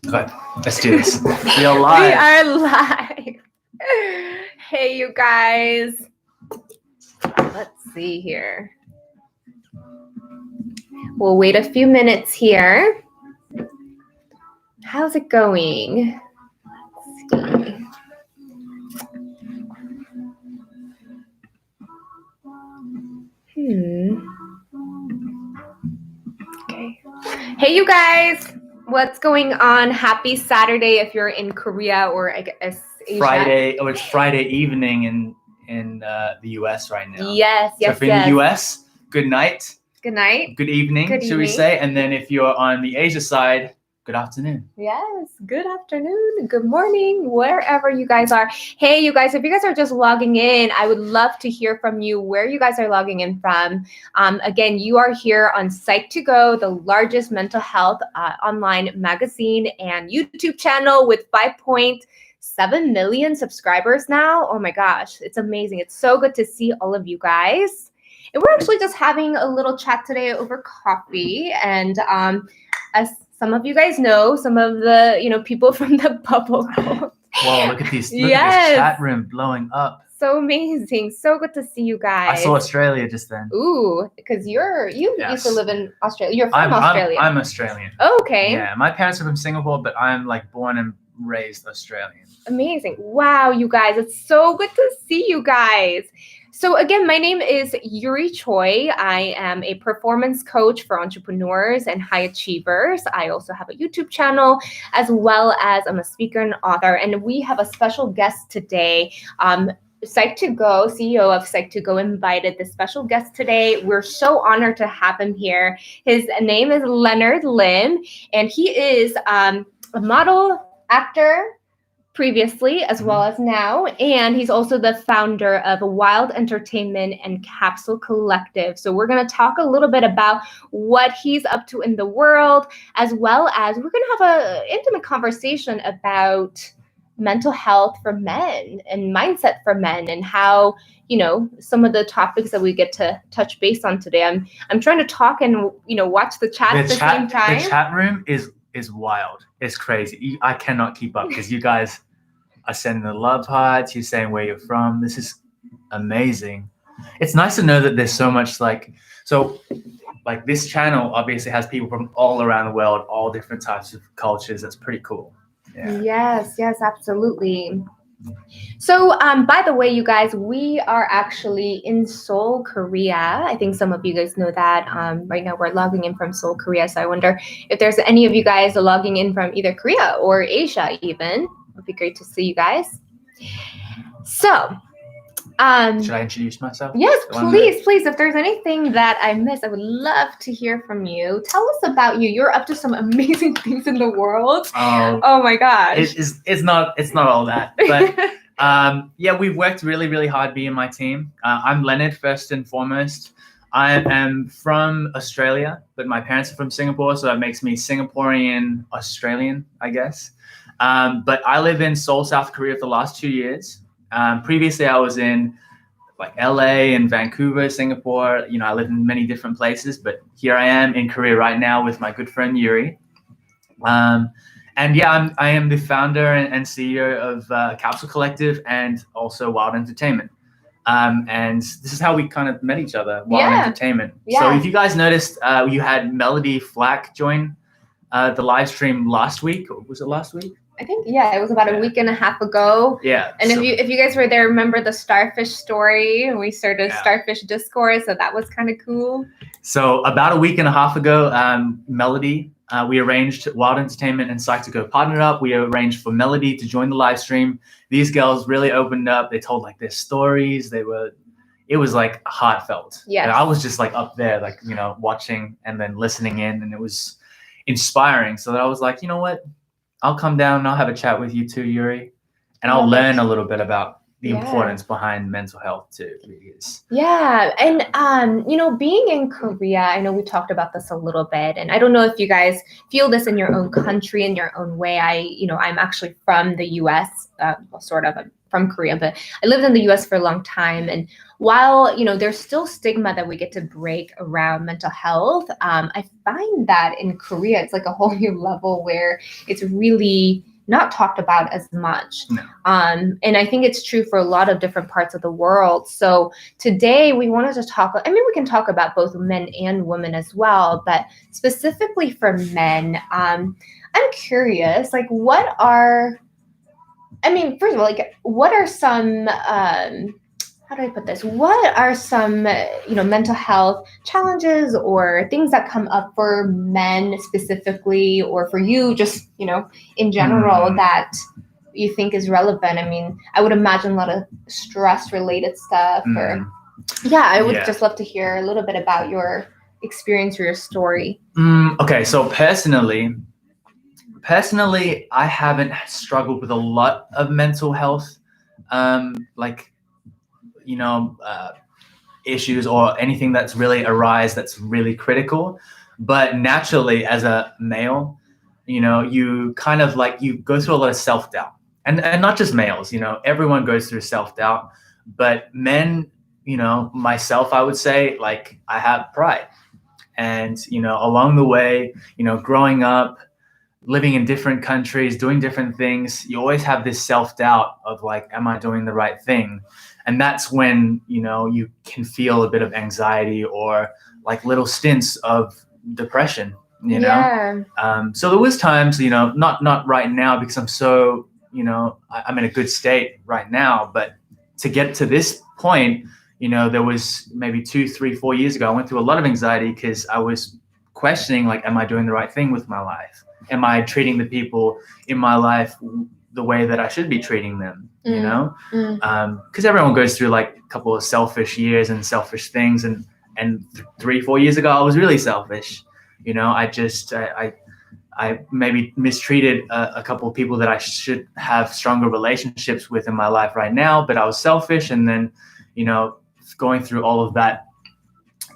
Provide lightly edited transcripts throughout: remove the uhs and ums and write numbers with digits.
Okay, let's do this. We are We live. are live. Hey, you guys. Let's see here. We'll wait a few minutes here. How's it going? Let's see. Okay. Hey, you guys. What's going on? Happy Saturday if you're in Korea or I guess Asia. Friday, it's Friday evening in the US right now. Yes. So if you're in the US, good night. Good night. Good evening, should we say? And then if you're on the Asia side, good afternoon. Yes, good afternoon, good morning, wherever you guys are. Hey, you guys, if you guys are just logging in, I would love to hear from you where you guys are logging in from. Again, you are here on Psych2Go, the largest mental health online magazine and YouTube channel with 5.7 million subscribers now. Oh my gosh, it's amazing. It's so good to see all of you guys. And we're actually just having a little chat today over coffee. And as some of you guys know, some of the people from the bubble. Wow, look at these. Look at this chat room blowing up. So amazing. So good to see you guys. I saw Australia just then. Ooh, because you used to live in Australia. You're from Australia. I'm Australian. Oh, okay. Yeah, my parents are from Singapore, but I'm like born and raised Australian. Amazing. Wow, you guys. It's so good to see you guys. So again, my name is Yuri Choi. I am a performance coach for entrepreneurs and high achievers. I also have a YouTube channel, as well as I'm a speaker and author. And we have a special guest today. Psych2Go, CEO of Psych2Go, invited this special guest today. We're so honored to have him here. His name is Leonard Lim, and he is a model, actor, previously as well as now, and he's also the founder of Wild Entertainment and Kapsul Collective. So we're going to talk a little bit about what he's up to in the world, as well as we're going to have an intimate conversation about mental health for men and mindset for men, and how some of the topics that we get to touch base on today. I'm trying to talk and watch the chat at the same time. The chat room is wild. It's crazy. I cannot keep up because you guys are sending the love hearts. You're saying where you're from. This is amazing. It's nice to know that there's so much like this channel obviously has people from all around the world, all different types of cultures. That's pretty cool. Yeah. Yes, absolutely. So, by the way, you guys, we are actually in Seoul, Korea. I think some of you guys know that. Right now we're logging in from Seoul, Korea. So I wonder if there's any of you guys logging in from either Korea or Asia even. It would be great to see you guys. So, should I introduce myself? Yes, please. If there's anything that I missed, I would love to hear from you. Tell us about you. You're up to some amazing things in the world. Oh my gosh. It's not all that. But yeah, we've worked really, really hard being my team. I'm Leonard first and foremost. I am from Australia, but my parents are from Singapore, so that makes me Singaporean Australian, I guess. But I live in Seoul, South Korea for the last 2 years. Previously, I was in like LA and Vancouver, Singapore. I live in many different places, but here I am in Korea right now with my good friend Yuri. And yeah, I am the founder and CEO of Kapsul Collective and also Wild Entertainment. And this is how we kind of met each other, Wild Entertainment. Yeah. So if you guys noticed, you had Melody Flack join the live stream last week. Or was it last week? I think, it was about a week and a half ago. Yeah. And if you guys were there, remember the starfish story? We started Starfish Discourse, so that was kind of cool. So about a week and a half ago, Melody, we arranged Wild Entertainment and Psych2Go partnered up. We arranged for Melody to join the live stream. These girls really opened up. They told like their stories. It was like heartfelt. Yeah. I was just like up there, like, watching and then listening in, and it was inspiring. So that I was like, you know what? I'll come down and I'll have a chat with you too, Yuri, and I'll learn a little bit about the importance behind mental health too. Yeah, and being in Korea, I know we talked about this a little bit, and I don't know if you guys feel this in your own country in your own way. I'm actually from the U.S., sort of. I'm from Korea, but I lived in the US for a long time. And while, there's still stigma that we get to break around mental health, I find that in Korea, it's like a whole new level where it's really not talked about as much. No. And I think it's true for a lot of different parts of the world. So today we wanted to talk, we can talk about both men and women as well, but specifically for men, I'm curious, first of all, what are some, how do I put this? What are some, mental health challenges or things that come up for men specifically, or for you just, in general that you think is relevant? I would imagine a lot of stress related stuff I would just love to hear a little bit about your experience or your story. Okay. So personally, I haven't struggled with a lot of mental health, issues or anything that's really that's really critical. But naturally, as a male, you kind of you go through a lot of self-doubt, and not just males, everyone goes through self-doubt, but men, myself, I would say, I have pride. And, along the way, growing up, living in different countries, doing different things, you always have this self-doubt of am I doing the right thing? And that's when, you can feel a bit of anxiety or little stints of depression, Yeah. So there was times, not right now because I'm so, I'm in a good state right now, but to get to this point, there was maybe 2, 3, 4 years ago, I went through a lot of anxiety because I was questioning, am I doing the right thing with my life? Am I treating the people in my life the way that I should be treating them, because everyone goes through a couple of selfish years and selfish things. And 3, 4 years ago, I was really selfish. I maybe mistreated a couple of people that I should have stronger relationships with in my life right now, but I was selfish. And then, going through all of that,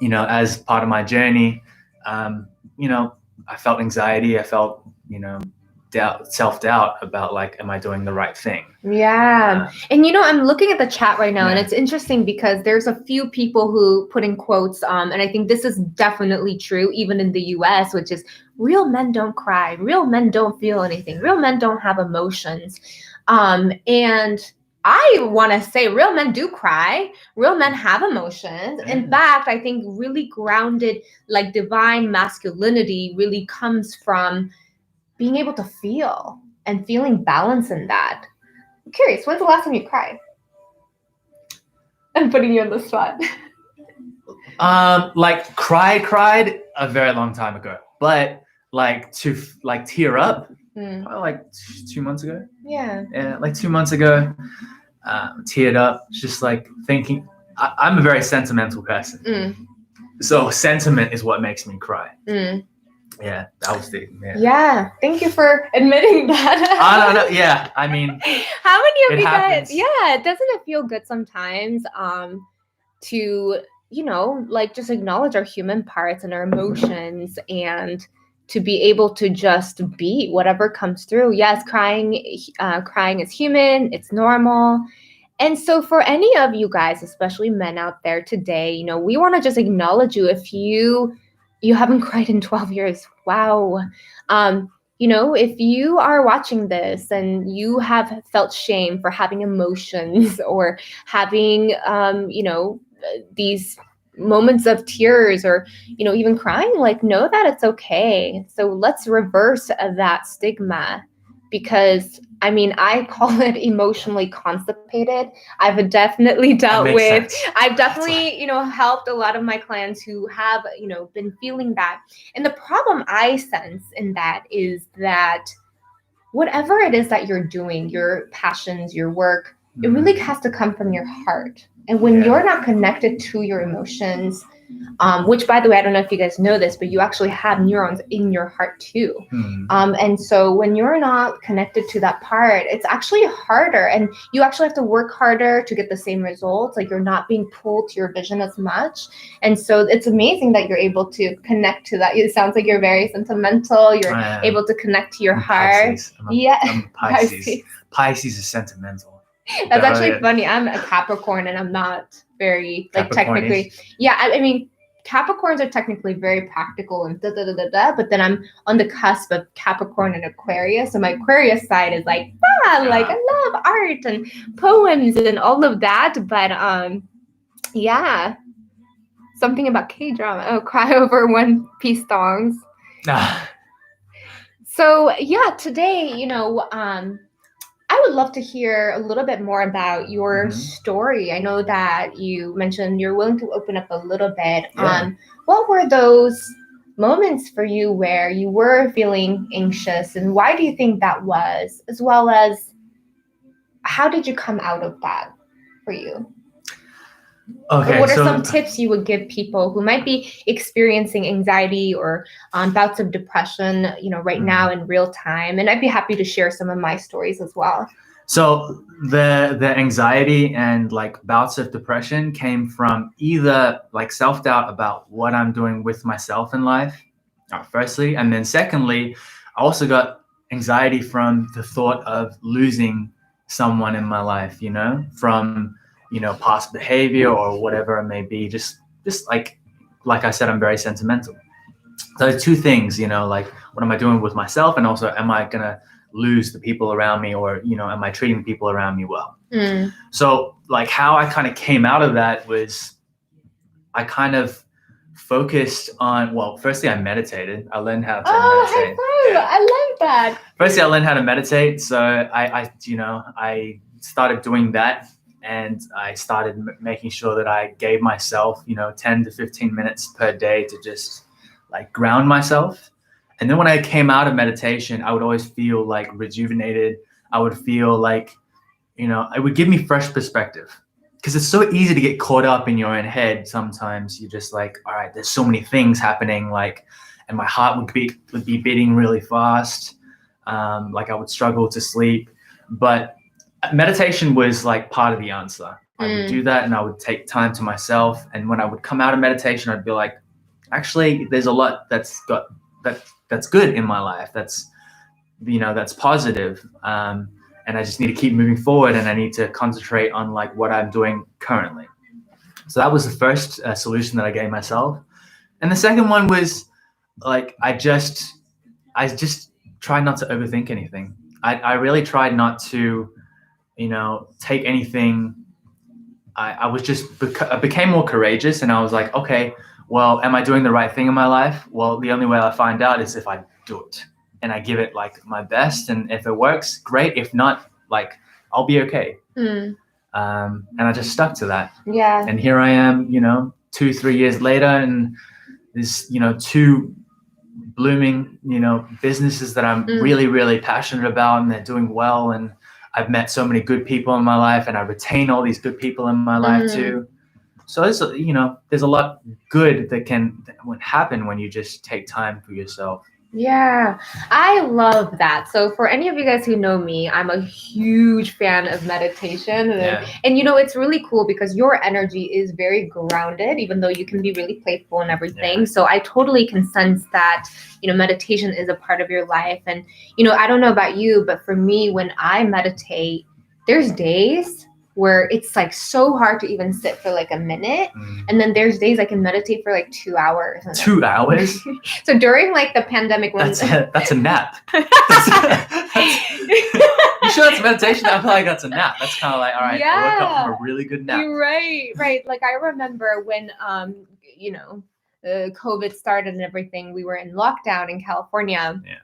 as part of my journey, I felt anxiety. I felt, self-doubt about am I doing the right thing? Yeah. And I'm looking at the chat right now, and it's interesting because there's a few people who put in quotes, and I think this is definitely true even in the US, which is real men don't cry, real men don't feel anything, real men don't have emotions. And I want to say real men do cry, real men have emotions. In fact, I think really grounded, divine masculinity really comes from being able to feel and feeling balance in that. I'm curious, when's the last time you cried? I'm putting you on the spot. Cried a very long time ago, but to tear up, probably 2 months ago. Yeah. 2 months ago, teared up, just thinking. I'm a very sentimental person, so sentiment is what makes me cry. Yeah, that was the Yeah, thank you for admitting that. No, yeah, how many of you happens. guys? Yeah, doesn't it feel good sometimes to just acknowledge our human parts and our emotions, and to be able to just be whatever comes through. Yes, crying is human, it's normal. And so for any of you guys, especially men out there today, we want to just acknowledge you. If you haven't cried in 12 years, wow. If you are watching this and you have felt shame for having emotions or having, these moments of tears or, even crying, know that it's okay. So let's reverse that stigma, because I call it emotionally constipated. I've definitely I've definitely, helped a lot of my clients who have, been feeling that. And the problem I sense in that is that whatever it is that you're doing, your passions, your work, it really has to come from your heart. And when you're not connected to your emotions, which, by the way, I don't know if you guys know this, but you actually have neurons in your heart too. And so when you're not connected to that part, it's actually harder, and you actually have to work harder to get the same results. You're not being pulled to your vision as much. And so it's amazing that you're able to connect to that. It sounds like you're very sentimental. You're able to connect to your heart. I'm Pisces. Pisces is sentimental. That's Definitely actually funny. I'm a Capricorn and I'm not very like technically. Yeah, I mean Capricorns are technically very practical and but then I'm on the cusp of Capricorn and Aquarius. So my Aquarius side is like, like I love art and poems and all of that. But yeah. Something about K-drama. Oh, cry over One Piece songs. So yeah, today, I would love to hear a little bit more about your story. I know that you mentioned you're willing to open up a little bit. Yeah. What were those moments for you where you were feeling anxious, and why do you think that was? As well as how did you come out of that for you? Okay, what are some tips you would give people who might be experiencing anxiety or bouts of depression, right now in real time? And I'd be happy to share some of my stories as well. So the anxiety and like bouts of depression came from either like self-doubt about what I'm doing with myself in life, firstly, and then secondly, I also got anxiety from the thought of losing someone in my life, from past behavior or whatever it may be. Just like I said, I'm very sentimental. So two things, like what am I doing with myself, and also am I gonna lose the people around me, or am I treating people around me well? So like how I kind of came out of that was I kind of focused on, well, firstly I meditated. I learned how to meditate. Yeah. I love that. Firstly I learned how to meditate, so I started doing that. And I started making sure that I gave myself, 10 to 15 minutes per day to just like ground myself. And then when I came out of meditation, I would always feel like rejuvenated. I would feel like, it would give me fresh perspective, because it's so easy to get caught up in your own head. Sometimes you're just like, all right, there's so many things happening, like, and my heart would be beating really fast. Like I would struggle to sleep, but meditation was like part of the answer. I would do that, and I would take time to myself. And when I would come out of meditation, I'd be like, actually, there's a lot that's good in my life. That's positive. And I just need to keep moving forward, and I need to concentrate on like what I'm doing currently. So that was the first solution that I gave myself. And the second one was like, I just tried not to overthink anything. I really tried not to, take anything. I became more courageous, and I was like, okay, well, am I doing the right thing in my life? Well, the only way I find out is if I do it and I give it like my best. And if it works, great. If not, like, I'll be okay. And I just stuck to that. Yeah. And here I am, 2-3 years later, and there's, two blooming, businesses that I'm really, really passionate about, and they're doing well. And I've met so many good people in my life, and I retain all these good people in my life too. So there's a lot good that can happen when you just take time for yourself. Yeah, I love that. So for any of you guys who know me, I'm a huge fan of meditation. And it's really cool because your energy is very grounded, even though you can be really playful and everything. So I totally can sense that, meditation is a part of your life. And, I don't know about you, but for me, when I meditate, there's days where it's like so hard to even sit for like a minute. And then there's days I can meditate for like 2 hours. 2 hours? So during like the pandemic, that's a nap. You sure that's meditation? I feel like that's a nap. That's kind of like, all right, I woke up from a really good nap. You're right. Like I remember when, COVID started and everything, we were in lockdown in California. Yeah.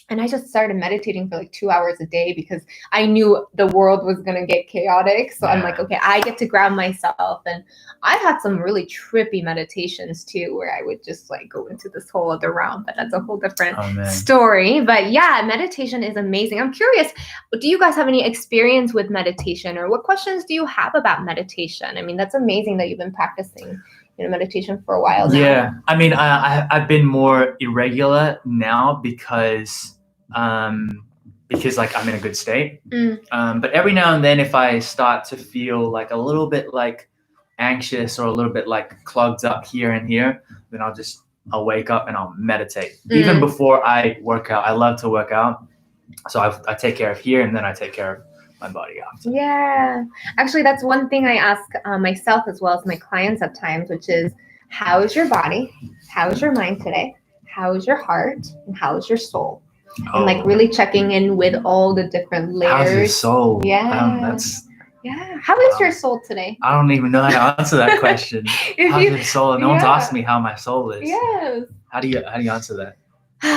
And I just started meditating for like 2 hours a day because I knew the world was going to get chaotic. So I'm like, okay, I get to ground myself. And I had some really trippy meditations too, where I would just like go into this whole other realm, but that's a whole different story. But yeah, meditation is amazing. I'm curious, do you guys have any experience with meditation, or what questions do you have about meditation? I mean, that's amazing that you've been practicing meditation for a while now. Yeah, I mean, I've been more irregular now because like I'm in a good state. But every now and then, if I start to feel like a little bit like anxious or a little bit like clogged up here and here, then I'll wake up and I'll meditate. Even before I work out, I love to work out. So I take care of here, and then I take care of my body after. Yeah. Actually, that's one thing I ask myself as well as my clients at times, which is, how is your body? How is your mind today? How is your heart? And how is your soul? And like really checking in with all the different layers. How's your soul? Yeah. Yeah. How is your soul today? I don't even know how to answer that question. How's your soul? No one's asked me how my soul is. Yes. How do you answer that?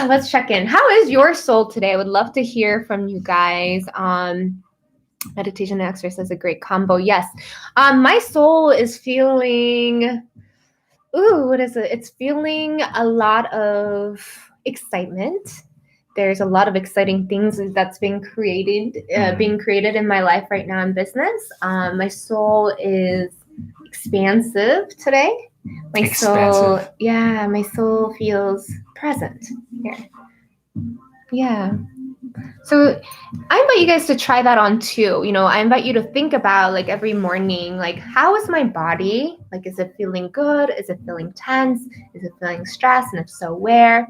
Let's check in. How is your soul today? I would love to hear from you guys. Meditation and exercise is a great combo. Yes. My soul is feeling, what is it? It's feeling a lot of excitement. There's a lot of exciting things that's being created in my life right now in business. My soul is expansive today. My soul feels present here. Yeah. So I invite you guys to try that on too. I invite you to think about like every morning, like, how is my body? Like, is it feeling good? Is it feeling tense? Is it feeling stressed? And if so, where?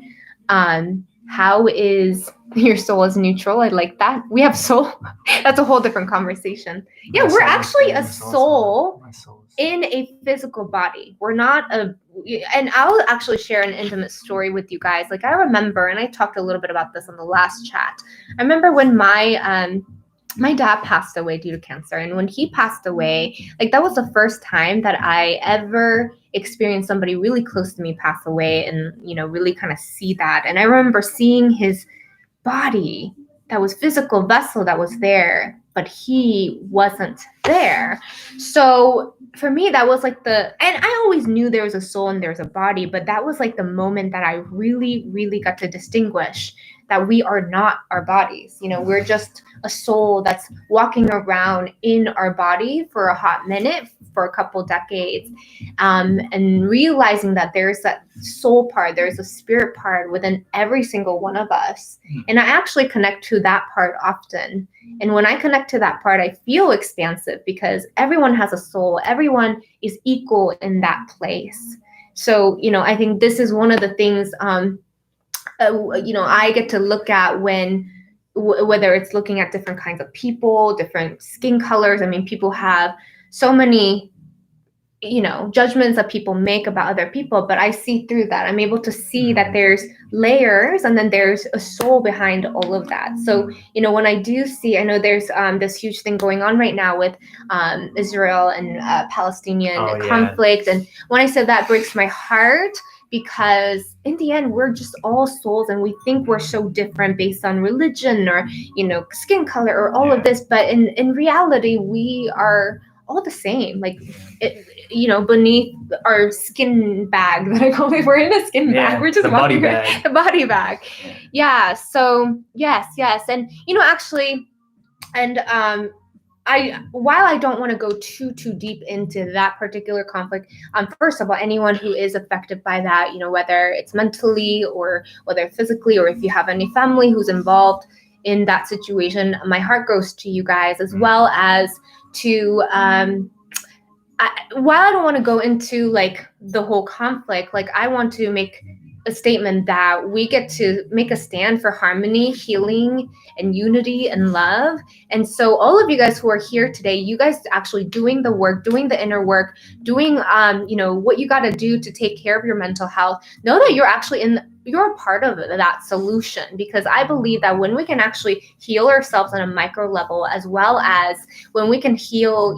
How is your soul is neutral? I like that. We have soul. That's a whole different conversation. Yeah, we're actually a soul in a physical body. We're not and I'll actually share an intimate story with you guys. Like, I remember, and I talked a little bit about this on the last chat. I remember when my dad passed away due to cancer. And when he passed away, like, that was the first time that I ever experienced somebody really close to me pass away and, really kind of see that. And I remember seeing his body, that was physical vessel that was there, but he wasn't there. So for me, that was like and I always knew there was a soul and there's a body, but that was like the moment that I really, really got to distinguish that we are not our bodies. We're just a soul that's walking around in our body for a hot minute, for a couple decades, and realizing that there's that soul part, there's a spirit part within every single one of us. And I actually connect to that part often. And when I connect to that part, I feel expansive because everyone has a soul. Everyone is equal in that place. So, I think this is one of the things, I get to look at whether it's looking at different kinds of people, different skin colors. I mean, people have so many, judgments that people make about other people, but I see through that. I'm able to see that there's layers and then there's a soul behind all of that. So, when I do see, I know there's this huge thing going on right now with Israel and Palestinian conflict. And when I said that breaks my heart, because in the end, we're just all souls and we think we're so different based on religion or, skin color or all of this. But in reality, we are all the same. Like, beneath our skin bag that I call it, we're in a skin bag. We're just the body bag. The body bag. Yeah. So yes. And, actually, and while I don't want to go too deep into that particular conflict, first of all, anyone who is affected by that, whether it's mentally or whether physically, or if you have any family who's involved in that situation, my heart goes to you guys, as well as to, while I don't want to go into like the whole conflict, like, I want to make a statement that we get to make a stand for harmony, healing, and unity and love. And so all of you guys who are here today, you guys actually doing the work, doing the inner work, doing, what you got to do to take care of your mental health, know that you're actually you're a part of that solution, because I believe that when we can actually heal ourselves on a micro level, as well as when we can heal,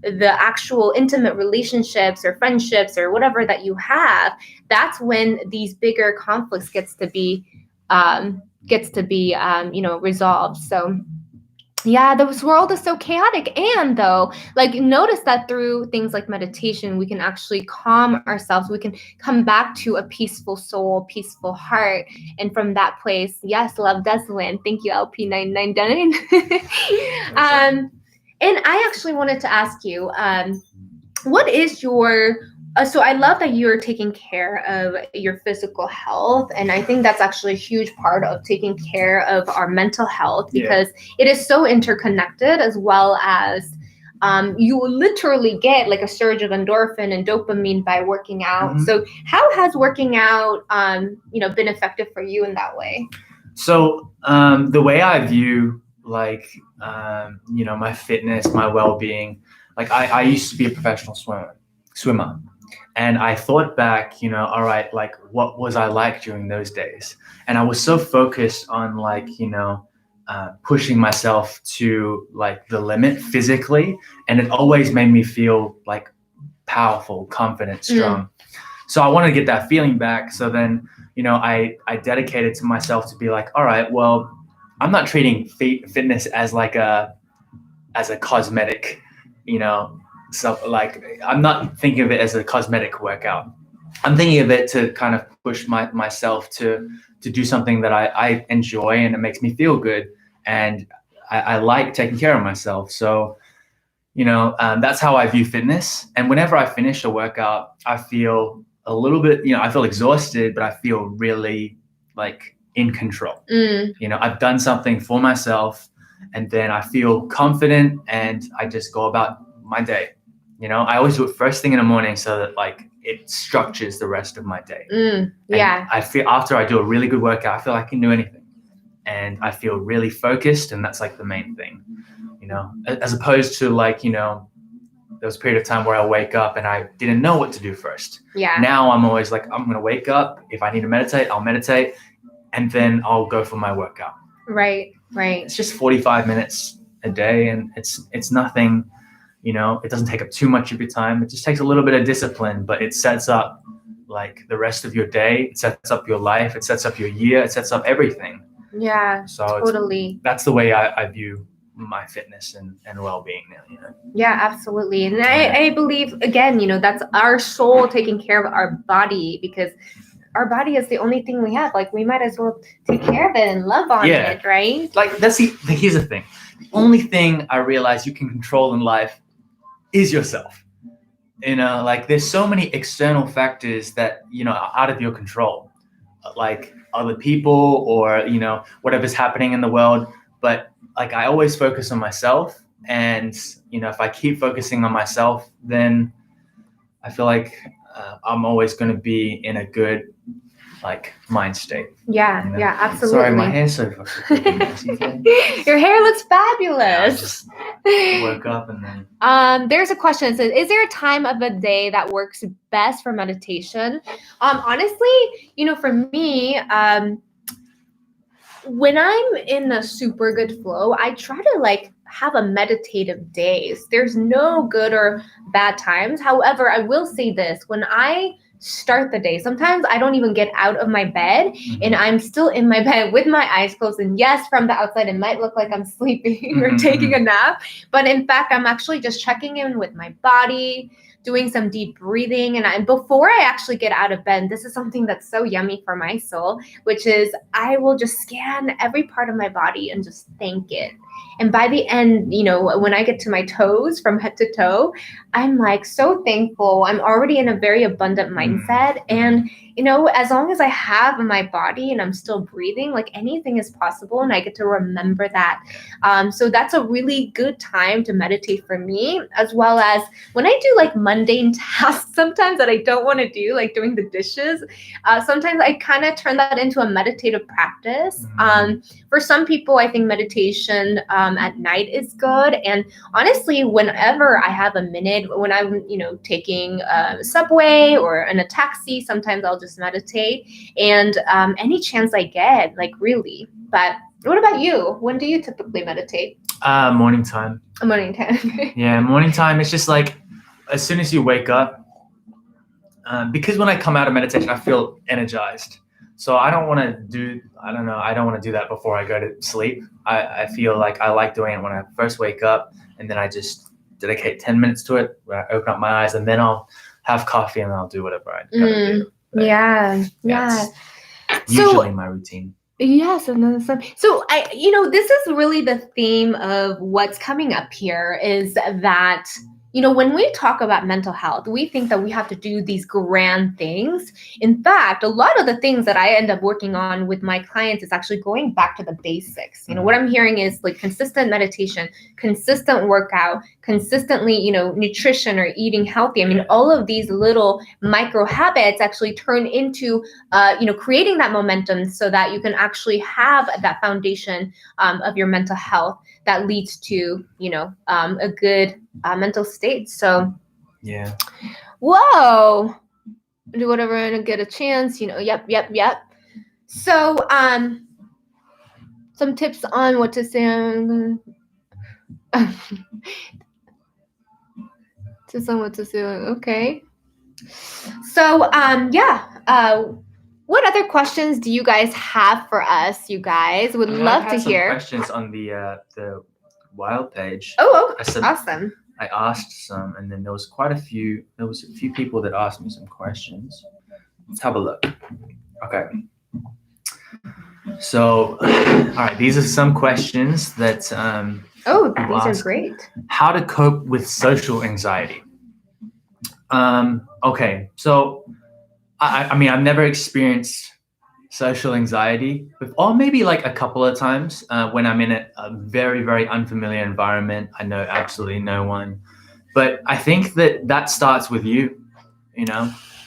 the actual intimate relationships or friendships or whatever that you have, that's when these bigger conflicts gets to be resolved. So yeah, this world is so chaotic. And though, like, notice that through things like meditation, we can actually calm ourselves. We can come back to a peaceful soul, peaceful heart. And from that place, yes, love does win. Thank you, LP999. And I actually wanted to ask you, what is your, so I love that you're taking care of your physical health. And I think that's actually a huge part of taking care of our mental health, because it is so interconnected, as well as you literally get like a surge of endorphin and dopamine by working out. So how has working out, been effective for you in that way? So the way I view like, my fitness, my well-being. Like I used to be a professional swimmer. And I thought back, all right, like what was I like during those days? And I was so focused on like, pushing myself to like the limit physically. And it always made me feel like powerful, confident, strong. So I wanted to get that feeling back. So then, I dedicated to myself to be like, all right, well, I'm not treating fitness as like as a cosmetic, so like I'm not thinking of it as a cosmetic workout. I'm thinking of it to kind of push myself to do something that I enjoy and it makes me feel good. And I like taking care of myself. So, that's how I view fitness. And whenever I finish a workout, I feel a little bit, I feel exhausted, but I feel really like in control. I've done something for myself and then I feel confident and I just go about my day. I always do it first thing in the morning so that like it structures the rest of my day. Yeah. I feel after I do a really good workout, I feel I can do anything. And I feel really focused, and that's like the main thing, as opposed to like, there was a period of time where I wake up and I didn't know what to do first. Yeah. Now I'm always like, I'm going to wake up. If I need to meditate, I'll meditate. And then I'll go for my workout. Right. It's just 45 minutes a day. And it's nothing, it doesn't take up too much of your time. It just takes a little bit of discipline, but it sets up like the rest of your day. It sets up your life. It sets up your year. It sets up everything. Yeah, so totally. That's the way I view my fitness and well-being now. Yeah, absolutely. And I believe, again, that's our soul taking care of our body, because our body is the only thing we have. Like we might as well take care of it and love on it, right? Like here's the thing. The only thing I realize you can control in life is yourself. Like there's so many external factors that, are out of your control. Like other people or, whatever's happening in the world. But like, I always focus on myself. And, if I keep focusing on myself, then I feel like I'm always going to be in a good, like, mind state. Yeah, yeah, absolutely. Sorry, my hair's so fucking messy today. Your hair looks fabulous. Yeah, I just woke up and then. There's a question that says, is there a time of a day that works best for meditation? Honestly, for me, when I'm in a super good flow, I try to like have a meditative day. There's no good or bad times. However, I will say this, when I start the day, sometimes I don't even get out of my bed and I'm still in my bed with my eyes closed. And yes, from the outside, it might look like I'm sleeping or taking a nap. But in fact, I'm actually just checking in with my body, doing some deep breathing. And before I actually get out of bed, this is something that's so yummy for my soul, which is I will just scan every part of my body and just thank it. And by the end, when I get to my toes from head to toe, I'm like so thankful. I'm already in a very abundant mindset. And, as long as I have my body and I'm still breathing, like anything is possible. And I get to remember that. So that's a really good time to meditate for me, as well as when I do like mundane tasks sometimes that I don't want to do, like doing the dishes. Sometimes I kind of turn that into a meditative practice. For some people, I think meditation at night is good. And honestly, whenever I have a minute, when I'm, taking a subway or in a taxi, sometimes I'll just meditate. And any chance I get, like really. But what about you? When do you typically meditate? Morning time. Morning time. Yeah, morning time. It's just like as soon as you wake up, because when I come out of meditation, I feel energized. So I don't want to do that before I go to sleep. I feel like I like doing it when I first wake up, and then I just dedicate 10 minutes to it where I open up my eyes, and then I'll have coffee and I'll do whatever I gotta do. But yeah. Usually my routine. Yes, and then some. So this is really the theme of what's coming up here is that, when we talk about mental health, we think that we have to do these grand things. In fact, a lot of the things that I end up working on with my clients is actually going back to the basics. What I'm hearing is like consistent meditation, consistent workout, consistently, nutrition or eating healthy. I mean, all of these little micro habits actually turn into, creating that momentum so that you can actually have that foundation of your mental health that leads to, a good mental state. So, yeah. Whoa, do whatever and get a chance, yep. So, some tips on what to say. Okay. So, what other questions do you guys have for us? You guys would love to hear. Some questions on the wild page. Oh, awesome. I asked some, and then there was a few people that asked me some questions. Let's have a look. Okay. So, all right, these are some questions that these are great. How to cope with social anxiety. Okay, so I mean, I've never experienced social anxiety, or maybe like a couple of times when I'm in a very, very unfamiliar environment. I know absolutely no one, but I think that starts with you,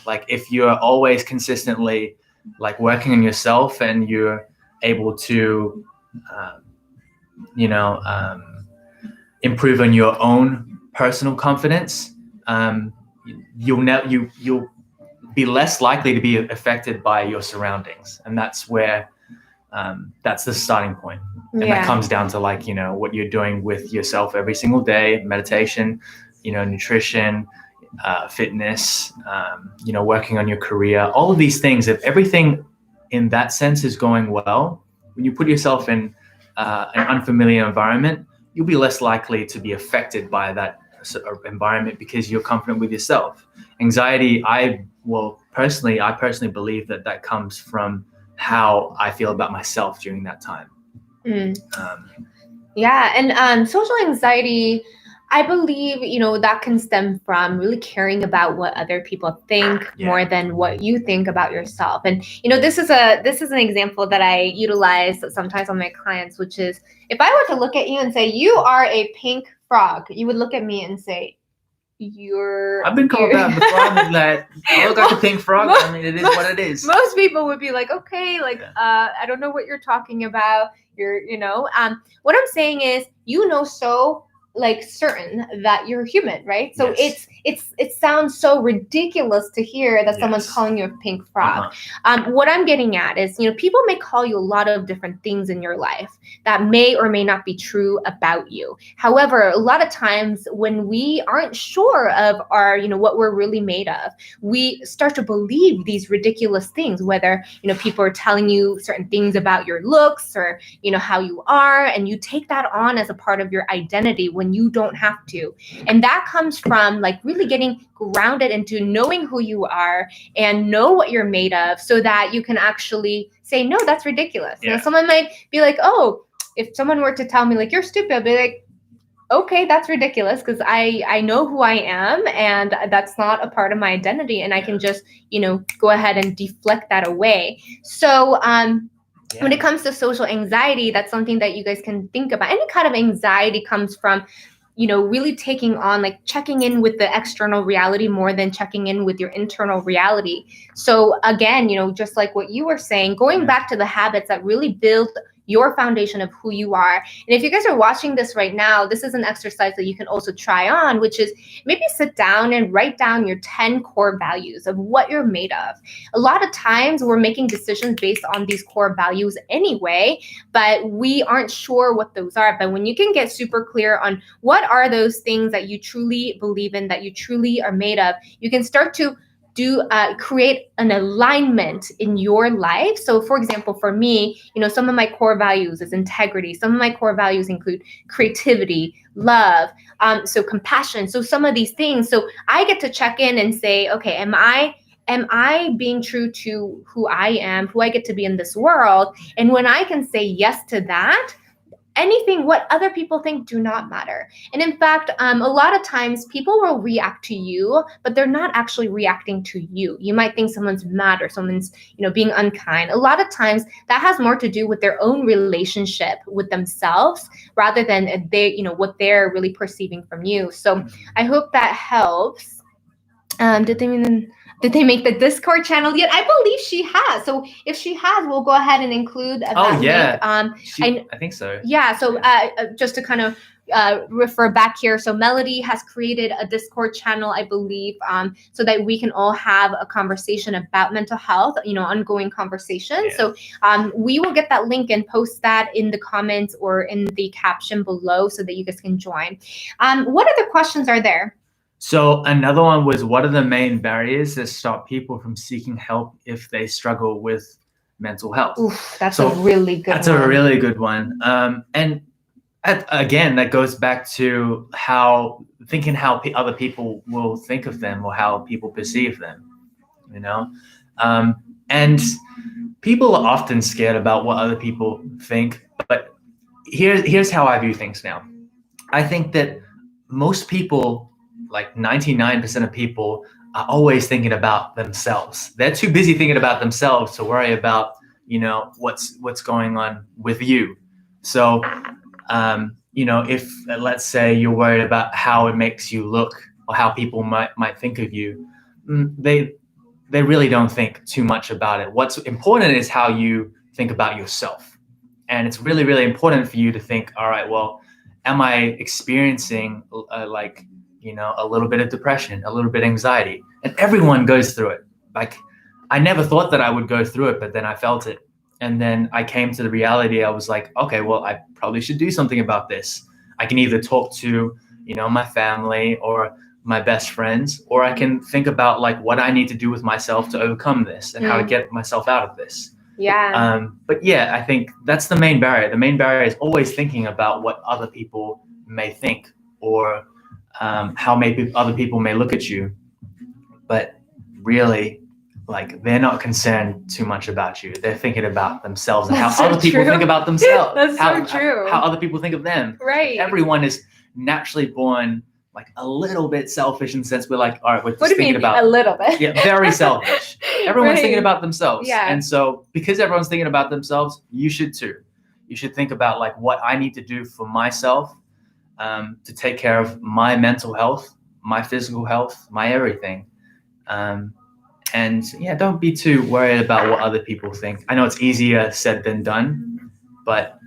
like if you're always consistently like working on yourself and you're able to, improve on your own personal confidence, you'll be less likely to be affected by your surroundings, and that's where that's the starting point. And that comes down to like what you're doing with yourself every single day: meditation, nutrition, fitness, working on your career, all of these things. If everything in that sense is going well, when you put yourself in an unfamiliar environment, you'll be less likely to be affected by that environment because you're confident with yourself. Anxiety, I personally believe that comes from how I feel about myself during that time. And social anxiety, I believe, that can stem from really caring about what other people think more than what you think about yourself. And, this is an example that I utilize sometimes on my clients, which is if I were to look at you and say, you are a pink frog, you would look at me and say, I've been called that before. I'm like, I look like a pink frog. I mean, it is what it is. Most people would be like, okay, I don't know what you're talking about. What I'm saying is, so certain that you're human, right? So it sounds so ridiculous to hear that someone's calling you a pink frog. What I'm getting at is, people may call you a lot of different things in your life that may or may not be true about you. However, a lot of times when we aren't sure of our, what we're really made of, we start to believe these ridiculous things, whether, people are telling you certain things about your looks or, how you are, and you take that on as a part of your identity when you don't have to. And that comes from really getting grounded into knowing who you are and know what you're made of, so that you can actually say, no, that's ridiculous. Someone might be like, oh, if someone were to tell me you're stupid, I'd be like, okay, that's ridiculous, because I know who I am, and that's not a part of my identity, and I can just, go ahead and deflect that away. So when it comes to social anxiety, that's something that you guys can think about. Any kind of anxiety comes from, really taking on, checking in with the external reality more than checking in with your internal reality. So again, just like what you were saying, going back to the habits that really build your foundation of who you are. And if you guys are watching this right now, this is an exercise that you can also try on, which is maybe sit down and write down your 10 core values of what you're made of. A lot of times we're making decisions based on these core values anyway, but we aren't sure what those are. But when you can get super clear on what are those things that you truly believe in, that you truly are made of, you can start to create an alignment in your life. So for example, for me, some of my core values is integrity. Some of my core values include creativity, love, so compassion. So some of these things, so I get to check in and say, okay, am I being true to who I am, who I get to be in this world? And when I can say yes to that, anything, what other people think do not matter. And in fact, a lot of times people will react to you, but they're not actually reacting to you. You might think someone's mad or someone's, being unkind. A lot of times that has more to do with their own relationship with themselves rather than what they're really perceiving from you. So I hope that helps. Did they make the Discord channel yet? I believe she has. So if she has, we'll go ahead and include that link. I think so. Yeah. So just to kind of refer back here. So Melody has created a Discord channel, I believe, so that we can all have a conversation about mental health, ongoing conversation. Yeah. So we will get that link and post that in the comments or in the caption below so that you guys can join. What other questions are there? So another one was, what are the main barriers that stop people from seeking help if they struggle with mental health? Oof, that's a really good one. That's a really good one. And again, that goes back to how other people will think of them or how people perceive them, and people are often scared about what other people think. But here's how I view things now. I think that most people, like 99% of people, are always thinking about themselves. They're too busy thinking about themselves to worry about, what's going on with you. So, if let's say you're worried about how it makes you look or how people might think of you, they really don't think too much about it. What's important is how you think about yourself. And it's really, really important for you to think, all right, well, am I experiencing a little bit of depression, a little bit of anxiety? And everyone goes through it. Like, I never thought that I would go through it, but then I felt it. And then I came to the reality. I was like, okay, well, I probably should do something about this. I can either talk to, my family or my best friends, or I can think about like what I need to do with myself to overcome this and how to get myself out of this. Yeah. But yeah, I think that's the main barrier. The main barrier is always thinking about what other people may think or how maybe other people may look at you, but really, like, they're not concerned too much about you. They're thinking about themselves and how other people think about themselves. That's so true. How other people think of them. Right. Everyone is naturally born like a little bit selfish in the sense we're like, all right, we're just thinking about a little bit. Yeah, very selfish. Everyone's thinking about themselves. Yeah. And so because everyone's thinking about themselves, you should too. You should think about like what I need to do for myself. To take care of my mental health, my physical health, my everything. And yeah, don't be too worried about what other people think. I know it's easier said than done, but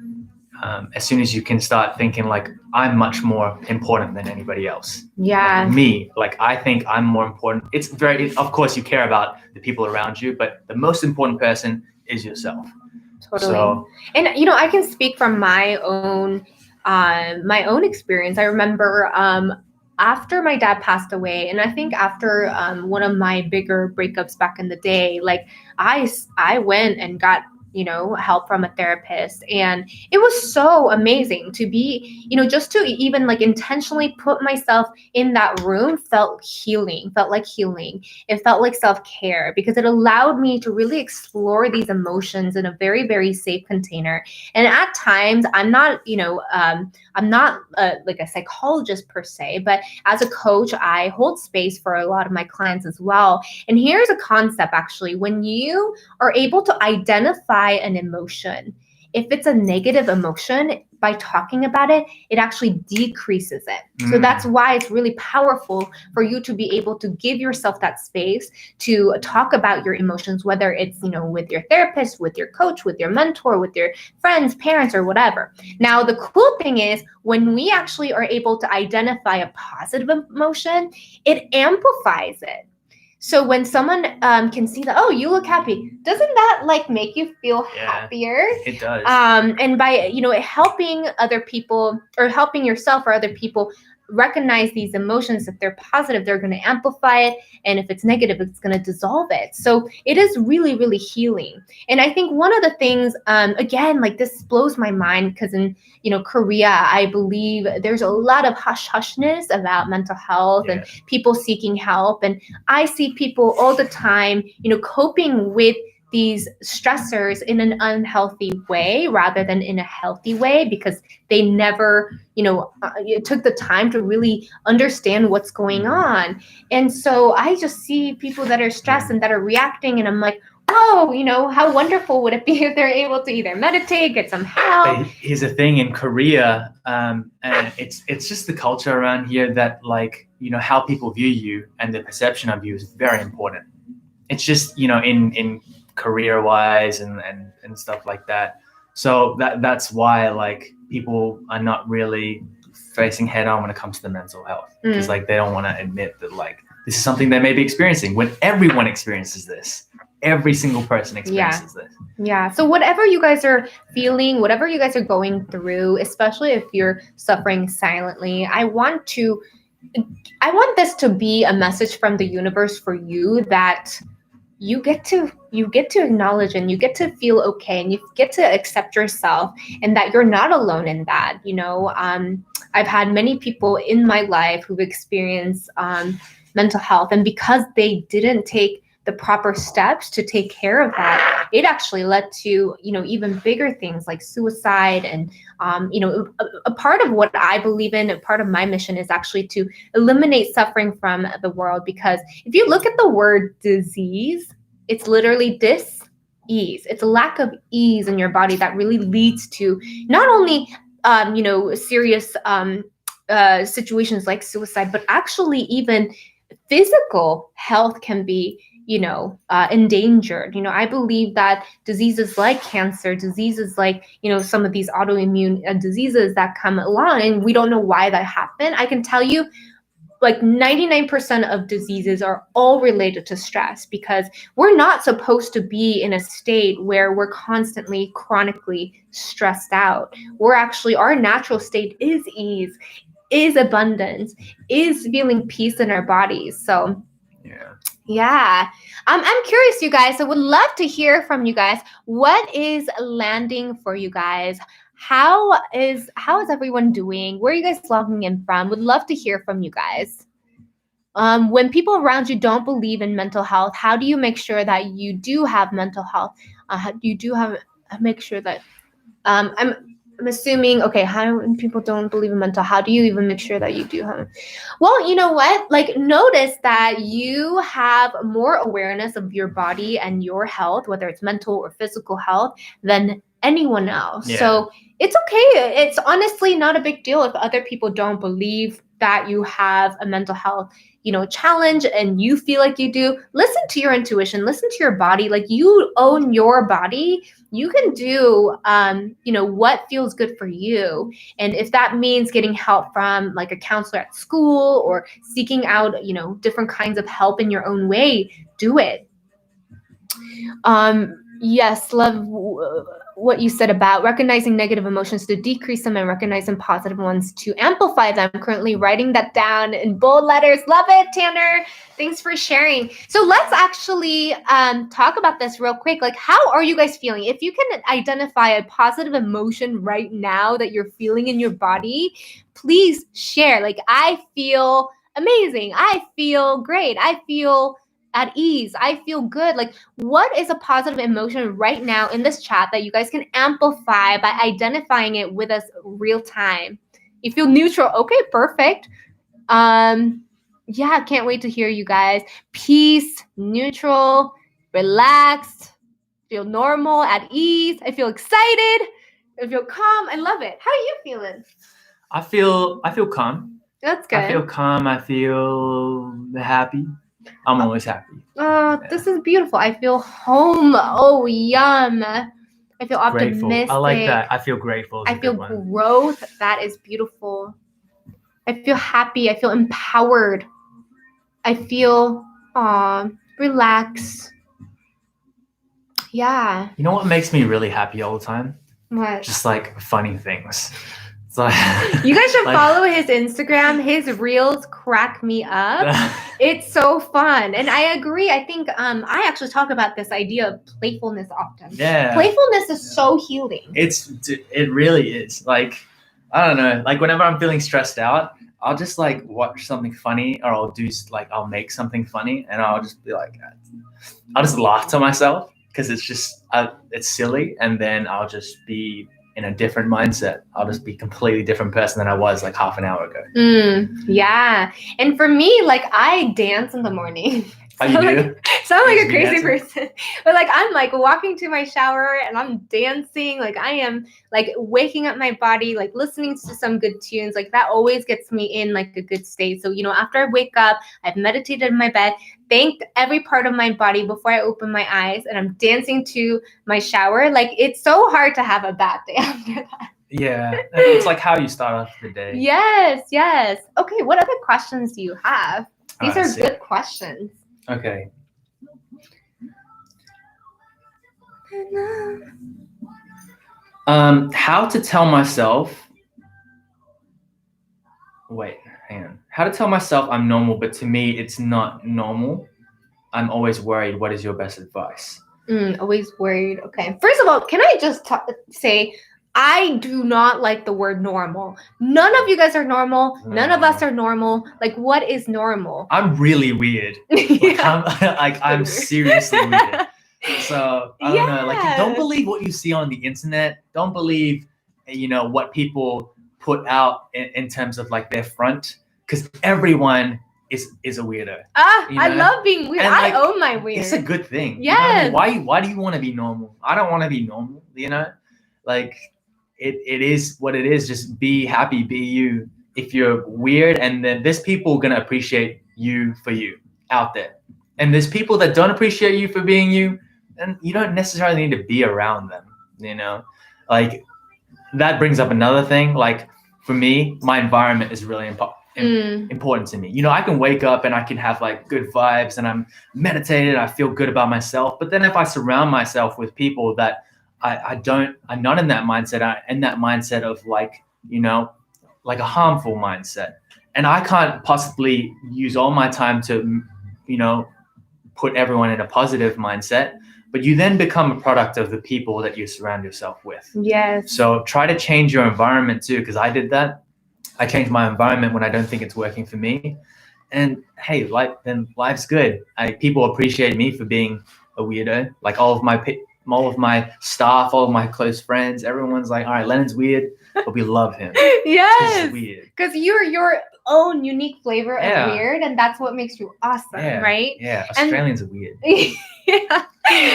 as soon as you can start thinking like, I'm much more important than anybody else. Yeah. Like I think I'm more important. Of course you care about the people around you, but the most important person is yourself. Totally. So, and I can speak from my own experience. I remember after my dad passed away, and I think after one of my bigger breakups back in the day, like I went and got help from a therapist, and it was so amazing to be, just to even like intentionally put myself in that room felt like healing. It felt like self-care because it allowed me to really explore these emotions in a very, very safe container. And at times I'm not like a psychologist per se, but as a coach, I hold space for a lot of my clients as well. And here's a concept actually: when you are able to identify an emotion, if it's a negative emotion, by talking about it, it actually decreases it. So that's why it's really powerful for you to be able to give yourself that space to talk about your emotions, whether it's, with your therapist, with your coach, with your mentor, with your friends, parents, or whatever. Now, the cool thing is when we actually are able to identify a positive emotion, it amplifies it. So when someone can see that, oh, you look happy, doesn't that like make you feel happier? It does. And by helping other people or helping yourself or other people recognize these emotions, if they're positive, they're going to amplify it, and if it's negative, it's going to dissolve it. So it is really, really healing. And I think one of the things, again, like this blows my mind because in Korea, I believe there's a lot of hush-hushness about mental health and people seeking help. And I see people all the time, coping with these stressors in an unhealthy way rather than in a healthy way, because they never, took the time to really understand what's going on. And so I just see people that are stressed and that are reacting, and I'm like, whoa, how wonderful would it be if they're able to either meditate, get some help. But here's the thing in Korea, and it's just the culture around here that, like, how people view you and the perception of you is very important. It's just, in career-wise and stuff like that. So that's why, like, people are not really facing head-on when it comes to the mental health, because like they don't want to admit that, like, this is something they may be experiencing, when everyone experiences this. Every single person experiences this. Yeah. So whatever you guys are feeling, whatever you guys are going through, especially if you're suffering silently, I want this to be a message from the universe for you, that you get to acknowledge and you get to feel okay and you get to accept yourself, and that you're not alone in that. I've had many people in my life who've experienced mental health, and because they didn't take the proper steps to take care of that, it actually led to, even bigger things like suicide. And, a part of what I believe in, a part of my mission is actually to eliminate suffering from the world. Because if you look at the word disease, it's literally dis-ease. It's a lack of ease in your body that really leads to not only, serious situations like suicide, but actually even physical health can be endangered. I believe that diseases like cancer, diseases like, some of these autoimmune diseases that come along, and we don't know why that happened. I can tell you, like 99% of diseases are all related to stress, because we're not supposed to be in a state where we're constantly chronically stressed out. Our natural state is ease, is abundance, is feeling peace in our bodies. So yeah. I'm curious, you guys. I would love to hear from you guys. What is landing for you guys? How is everyone doing? Where are you guys logging in from? Would love to hear from you guys. When people around you don't believe in mental health, how do you make sure that you do have mental health? Make sure that I'm assuming, okay, how when people don't believe in mental, how do you even make sure that you do have it? Well, you know what? Like, notice that you have more awareness of your body and your health, whether it's mental or physical health, than anyone else. Yeah. So it's okay. It's honestly not a big deal if other people don't believe that you have a mental health, challenge, and you feel like you do. Listen to your intuition, listen to your body. Like, you own your body. You can do, what feels good for you. And if that means getting help from like a counselor at school or seeking out, different kinds of help in your own way, do it. Yes, love what you said about recognizing negative emotions to decrease them and recognizing positive ones to amplify them. Currently writing that down in bold letters. Love it, Tanner. Thanks for sharing. So let's actually talk about this real quick. Like, how are you guys feeling? If you can identify a positive emotion right now that you're feeling in your body, please share. Like, I feel amazing. I feel great. I feel at ease. I feel good. Like, what is a positive emotion right now in this chat that you guys can amplify by identifying it with us real time? You feel neutral. Okay, perfect. Yeah, can't wait to hear you guys. Peace, neutral, relaxed, feel normal, at ease. I feel excited. I feel calm. I love it. How are you feeling? I feel calm. That's good. I feel calm. I feel happy. I'm always happy. Oh, yeah. This is beautiful. I feel home. Oh, yum. I feel optimistic. Grateful. I like that. I feel grateful. I feel growth. That is beautiful. I feel happy. I feel empowered. I feel relaxed. Yeah. You know what makes me really happy all the time? What? Just like funny things. So, you guys should follow his Instagram. His reels crack me up. It's so fun. And I agree. I think I actually talk about this idea of playfulness often. Yeah. Playfulness is so healing. It really is. Like, I don't know. Like, whenever I'm feeling stressed out, I'll just like watch something funny, or I'll make something funny, and I'll just be like, I'll just laugh to myself. because it's just it's silly, and then I'll just be in a different mindset. I'll just be a completely different person than I was like half an hour ago. Yeah. And for me, like I dance in the morning. Oh, you do? Sound like a You crazy dancing? person. But like I'm like walking to my shower and I'm dancing. Like I am like waking up my body, like listening to some good tunes. Like that always gets me in like a good state. So, you know, after I wake up, I've meditated in my bed, thanked every part of my body before I open my eyes, and I'm dancing to my shower. Like it's so hard to have a bad day after that. Yeah, it's like how you start off the day. Yes. Okay, what other questions do you have? These are good questions. Okay. How to tell myself. Wait, hang on. How to tell myself I'm normal, but to me it's not normal. I'm always worried. What is your best advice? Always worried. Okay. First of all, can I just say I do not like the word normal. None of you guys are normal. None of us are normal. Like, what is normal? I'm really weird. I'm seriously weird. So I don't know. Like, don't believe what you see on the internet. Don't believe, what people put out in terms of like their front, because everyone is a weirder. I love being weird. And, I own my weird. It's a good thing. Yes. You know what I mean? Why do you want to be normal? I don't want to be normal. Like. It is what it is. Just be happy, be you. If you're weird, and then there's people gonna appreciate you for you out there, and there's people that don't appreciate you for being you, and you don't necessarily need to be around them. Like that brings up another thing. Like for me, my environment is really important to me. I can wake up and I can have like good vibes, and I'm meditated. I feel good about myself. But then if I surround myself with people that I'm not in that mindset. I'm in that mindset of like a harmful mindset. And I can't possibly use all my time to, put everyone in a positive mindset, but you then become a product of the people that you surround yourself with. Yes. So try to change your environment too, because I did that. I changed my environment when I don't think it's working for me. And hey, then life's good. People appreciate me for being a weirdo. Like all of my staff, all of my close friends, everyone's like, all right, Leonard's weird, but we love him. Yes. He's weird. Because you're your own unique flavor of weird, and that's what makes you awesome, right? Yeah, Australians are weird. Yeah.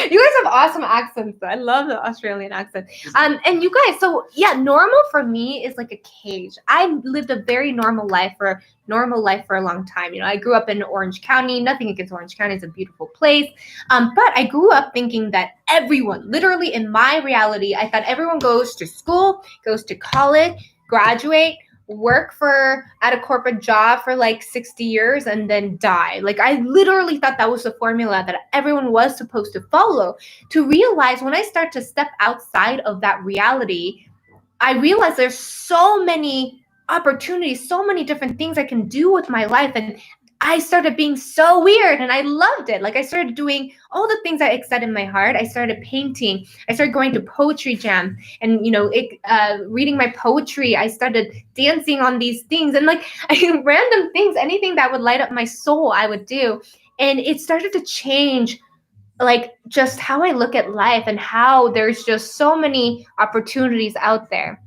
You guys have awesome accents. I love the Australian accent. And you guys, so yeah, normal for me is like a cage. I lived a very normal life for a long time. I grew up in Orange County. Nothing against Orange County. It's a beautiful place. But I grew up thinking that everyone, literally in my reality, I thought everyone goes to school, goes to college, graduate, work at a corporate job for like 60 years and then die. Like I literally thought that was the formula that everyone was supposed to follow. To realize when I start to step outside of that reality, I realized there's so many opportunities, so many different things I can do with my life. And I started being so weird and I loved it. Like I started doing all the things that excite in my heart. I started painting. I started going to poetry jam and, reading my poetry. I started dancing on these things and like random things, anything that would light up my soul, I would do. And it started to change like just how I look at life and how there's just so many opportunities out there.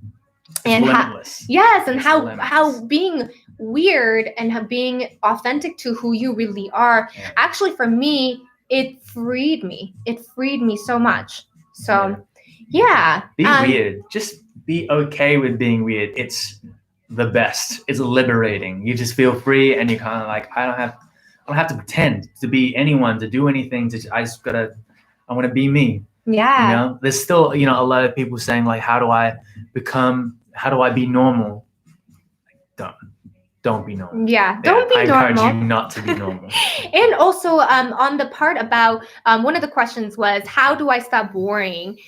And how being weird and being authentic to who you really are, actually for me, it freed me. It freed me so much. So be weird. Just be okay with being weird. It's the best. It's liberating. You just feel free, and you kind of like, I don't have to pretend to be anyone, to do anything. I want to be me. Yeah. There's still, a lot of people saying like, how do I be normal? Don't be normal. Yeah, don't be normal. I encourage you not to be normal. And also, on the part about one of the questions was, how do I stop worrying?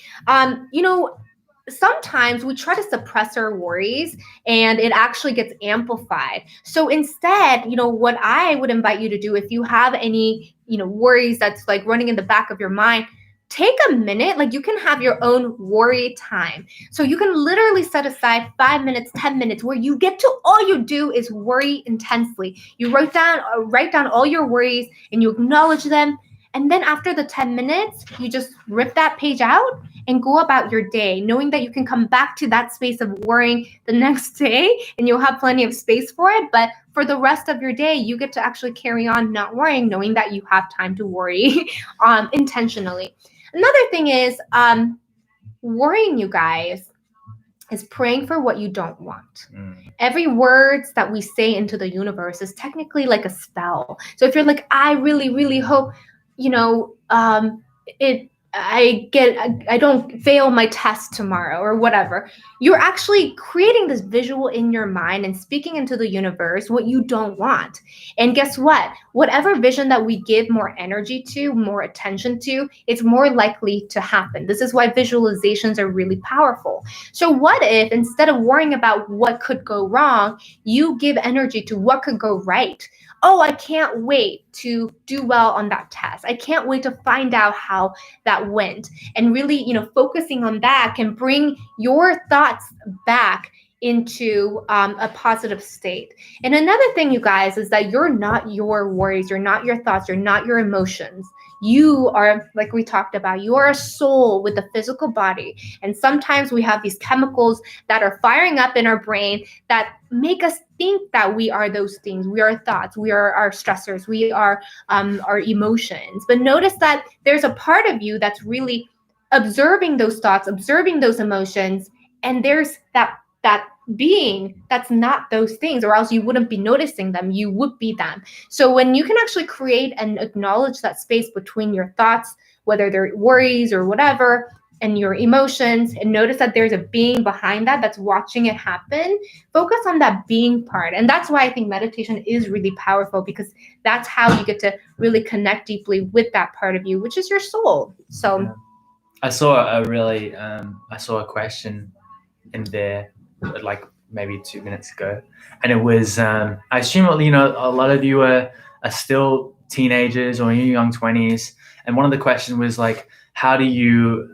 Sometimes we try to suppress our worries and it actually gets amplified. So instead, what I would invite you to do, if you have any, worries that's like running in the back of your mind, take a minute, like you can have your own worry time. So you can literally set aside 5 minutes, 10 minutes where you get to, all you do is worry intensely. You write down all your worries and you acknowledge them. And then after the 10 minutes, you just rip that page out and go about your day, knowing that you can come back to that space of worrying the next day and you'll have plenty of space for it. But for the rest of your day, you get to actually carry on not worrying, knowing that you have time to worry intentionally. Another thing is worrying, you guys, is praying for what you don't want. Every words that we say into the universe is technically like a spell. So if you're like, I really, really hope, I don't fail my test tomorrow or whatever, you're actually creating this visual in your mind and speaking into the universe what you don't want. And guess what? Whatever vision that we give more energy to, more attention to, it's more likely to happen. This is why visualizations are really powerful. So what if instead of worrying about what could go wrong, you give energy to what could go right? Oh, I can't wait to do well on that test. I can't wait to find out how that went. And really, focusing on that can bring your thoughts back into a positive state. And another thing, you guys, is that you're not your worries, you're not your thoughts, you're not your emotions. You are, like we talked about, you are a soul with a physical body. And sometimes we have these chemicals that are firing up in our brain that make us think that we are those things. We are thoughts, we are our stressors, we are our emotions. But notice that there's a part of you that's really observing those thoughts, observing those emotions, and there's that being that's not those things, or else you wouldn't be noticing them, you would be them. So when you can actually create and acknowledge that space between your thoughts, whether they're worries or whatever, and your emotions, and notice that there's a being behind that that's watching it happen, focus on that being part. And that's why I think meditation is really powerful, because that's how you get to really connect deeply with that part of you, which is your soul. So yeah. I saw a question in there like maybe 2 minutes ago, and it was I assume a lot of you are still teenagers or in your young 20s, and one of the questions was like, how do you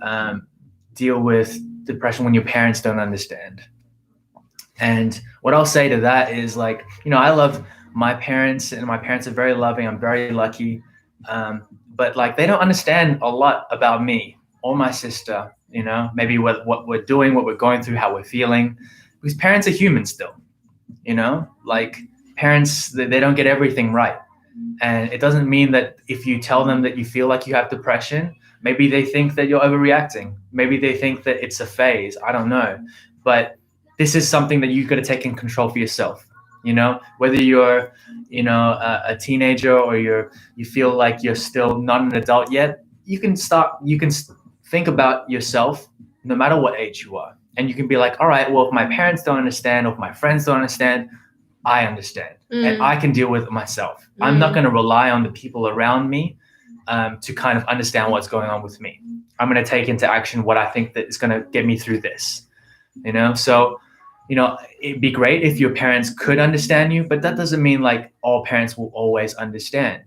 deal with depression when your parents don't understand? And what I'll say to that is, like, I love my parents, and my parents are very loving. I'm very lucky, but like, they don't understand a lot about me or my sister, maybe what we're doing, what we're going through, how we're feeling, because parents are human still, like, parents, they don't get everything right. And it doesn't mean that if you tell them that you feel like you have depression, maybe they think that you're overreacting. Maybe they think that it's a phase. I don't know. But this is something that you've got to take in control for yourself. Whether you're, a teenager or you feel like you're still not an adult yet, you can think about yourself no matter what age you are. And you can be like, all right, well, if my parents don't understand, or if my friends don't understand, I understand. And I can deal with it myself. I'm not going to rely on the people around me to kind of understand what's going on with me. I'm going to take into action what I think that is going to get me through this. So, it'd be great if your parents could understand you, but that doesn't mean like all parents will always understand.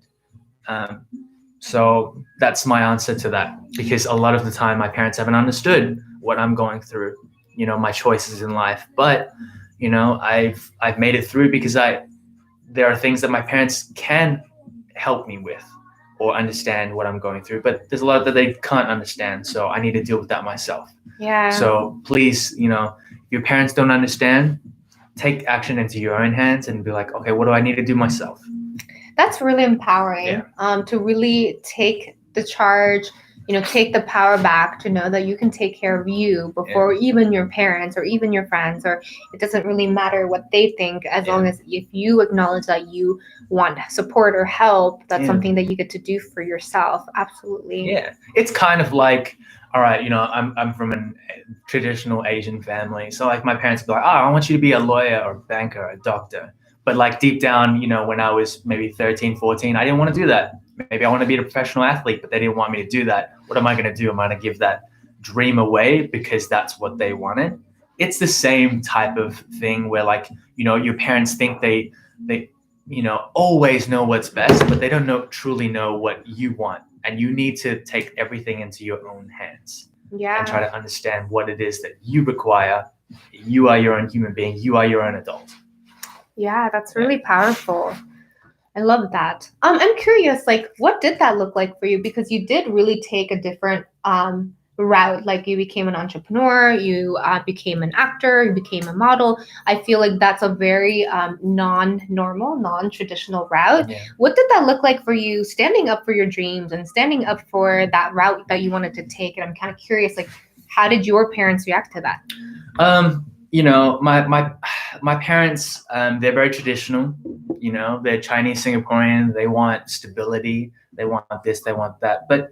So that's my answer to that, because a lot of the time my parents haven't understood what I'm going through, my choices in life. But, I've made it through because there are things that my parents can help me with or understand what I'm going through, but there's a lot that they can't understand. So I need to deal with that myself. Yeah. So please, if your parents don't understand, take action into your own hands and be like, okay, what do I need to do myself? That's really empowering. To really take the charge, take the power back to know that you can take care of you before even your parents or even your friends, or it doesn't really matter what they think, as long as if you acknowledge that you want support or help, that's something that you get to do for yourself. Absolutely. Yeah. It's kind of like, all right, I'm from a traditional Asian family. So like, my parents would be like, oh, I want you to be a lawyer or a banker or a doctor. But like, deep down, when I was maybe 13, 14, I didn't want to do that. Maybe I want to be a professional athlete, but they didn't want me to do that. What am I going to do? Am I going to give that dream away because that's what they wanted? It's the same type of thing where, like, your parents think they always know what's best, but they don't truly know what you want. And you need to take everything into your own hands and try to understand what it is that you require. You are your own human being. You are your own adult. Yeah, that's really powerful. I love that. I'm curious, like, what did that look like for you? Because you did really take a different route. Like, you became an entrepreneur, you became an actor, you became a model. I feel like that's a very non-normal, non-traditional route. Yeah. What did that look like for you, standing up for your dreams and standing up for that route that you wanted to take? And I'm kind of curious, like, how did your parents react to that? You know, my parents, they're very traditional. You know, they're Chinese Singaporean. They want stability. They want this. They want that. But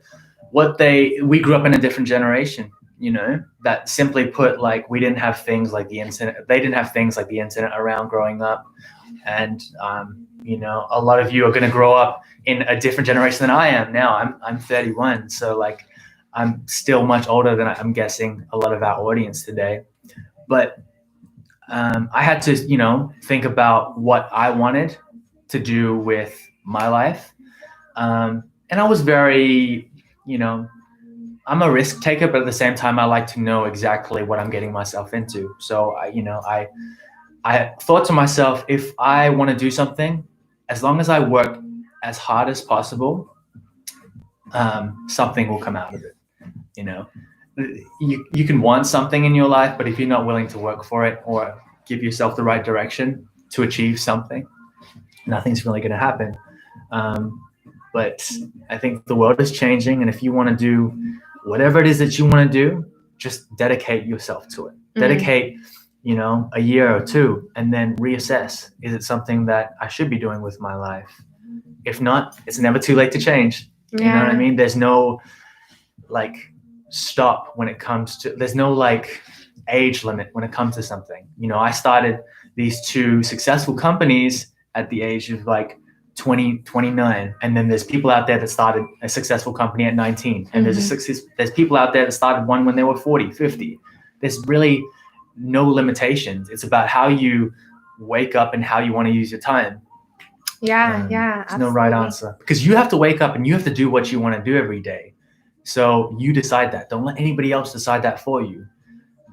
we grew up in a different generation. You know, that simply put, like, we didn't have things like the internet. They didn't have things like the internet around growing up. And you know, a lot of you are going to grow up in a different generation than I am now. I'm 31, so like I'm still much older than I'm guessing a lot of our audience today. But I had to, you know, think about what I wanted to do with my life. And I was very, you know, I'm a risk taker, but at the same time, I like to know exactly what I'm getting myself into. So, I thought to myself, if I want to do something, as long as I work as hard as possible, something will come out of it. You know, you can want something in your life, but if you're not willing to work for it or give yourself the right direction to achieve something, nothing's really going to happen. But I think the world is changing, and if you want to do whatever it is that you want to do, just dedicate yourself to it. Dedicate, you know, a year or two, and then reassess. Is it something that I should be doing with my life? If not, it's never too late to change. You know what I mean? There's no like stop when it comes to, there's no like age limit when it comes to something. You know, I started these two successful companies at the age of like 20, 29. And then there's people out there that started a successful company at 19. And there's people out there that started one when they were 40, 50. There's really no limitations. It's about how you wake up and how you want to use your time. There's no right answer, because you have to wake up and you have to do what you want to do every day. So you decide that. Don't let anybody else decide that for you.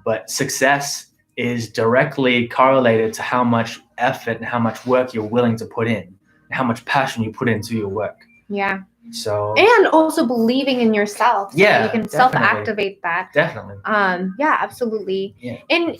But success is directly correlated to how much effort and how much work you're willing to put in, and how much passion you put into your work. Yeah. So, and also believing in yourself. So you can self-activate that. Definitely. Yeah, absolutely. Yeah. And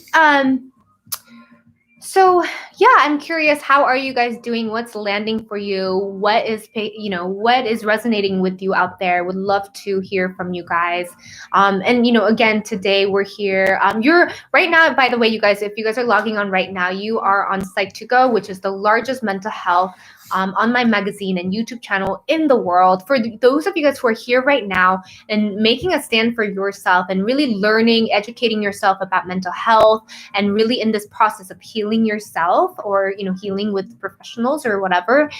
so yeah, I'm curious, how are you guys doing? What's landing for you? What is, you know, what is resonating with you out there? Would love to hear from you guys. And you know, again, today we're here. You're right now, by the way, you guys, if you guys are logging on right now, you are on Psych2Go, which is the largest mental health online magazine and YouTube channel in the world. For those of you guys who are here right now and making a stand for yourself and really learning, educating yourself about mental health, and really in this process of healing yourself, or you know, healing with professionals or whatever,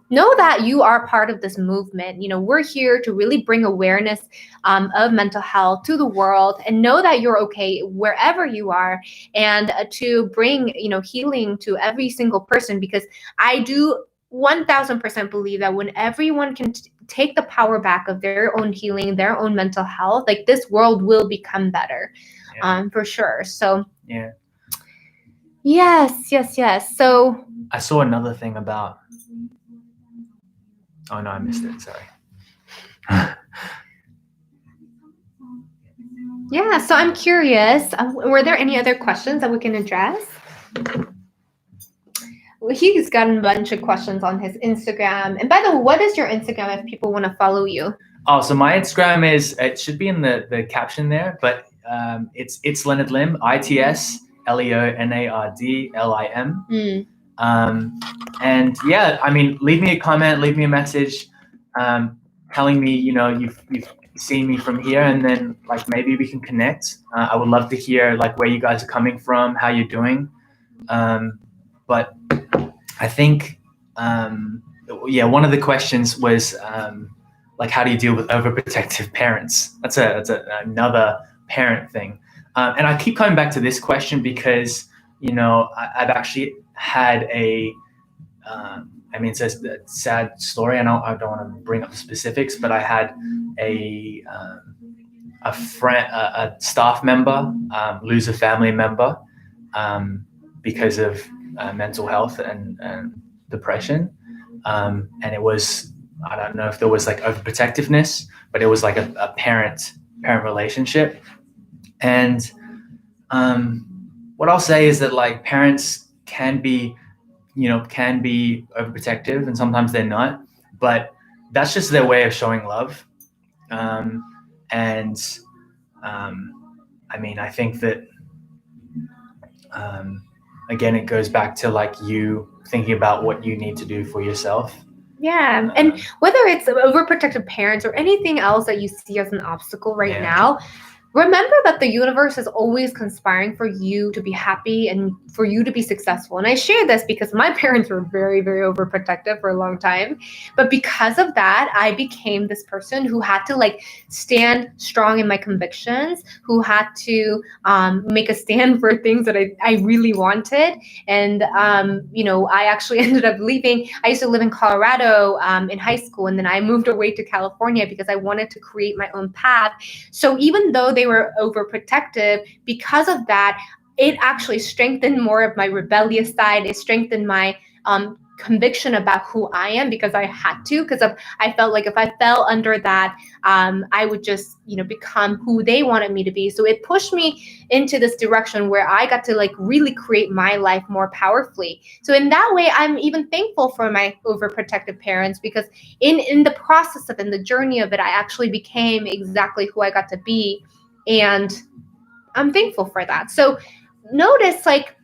know that you are part of this movement. You know, we're here to really bring awareness of mental health to the world, and know that you're okay wherever you are, and to bring, you know, healing to every single person, because I do 1000% believe that when everyone can take the power back of their own healing, their own mental health, like this world will become better. For sure. So yeah. Yes. So I saw another thing about, oh no, I missed it, sorry. Yeah, so I'm curious, were there any other questions that we can address? He's gotten a bunch of questions on his Instagram. And by the way, what is your Instagram if people want to follow you? Oh, so my Instagram is, it should be in the caption there, but it's Leonard Lim, ITSLEONARDLIM. And yeah, I mean, leave me a comment, leave me a message, telling me, you know, you've seen me from here, and then like maybe we can connect. I would love to hear like where you guys are coming from, how you're doing. But I think, one of the questions was like, how do you deal with overprotective parents? That's another parent thing. And I keep coming back to this question because, you know, I've actually had it's a sad story, and I don't want to bring up the specifics, but I had a staff member lose a family member because of mental health and depression. And it was, I don't know if there was like overprotectiveness, but it was like a parent relationship. And what I'll say is that like parents can be overprotective, and sometimes they're not, but that's just their way of showing love. And I mean, I think that again, it goes back to like you thinking about what you need to do for yourself. Yeah, and whether it's overprotective parents or anything else that you see as an obstacle right now, remember that the universe is always conspiring for you to be happy and for you to be successful. And I share this because my parents were very, very overprotective for a long time. But because of that, I became this person who had to like stand strong in my convictions, who had to make a stand for things that I really wanted. And, I actually ended up leaving. I used to live in Colorado in high school, and then I moved away to California because I wanted to create my own path. So even though they were overprotective, because of that, it actually strengthened more of my rebellious side. It strengthened my conviction about who I am because I had to, because I felt like if I fell under that, I would just, become who they wanted me to be. So it pushed me into this direction where I got to like really create my life more powerfully. So in that way, I'm even thankful for my overprotective parents, because in the process of, in the journey of it, I actually became exactly who I got to be. And I'm thankful for that. So notice like,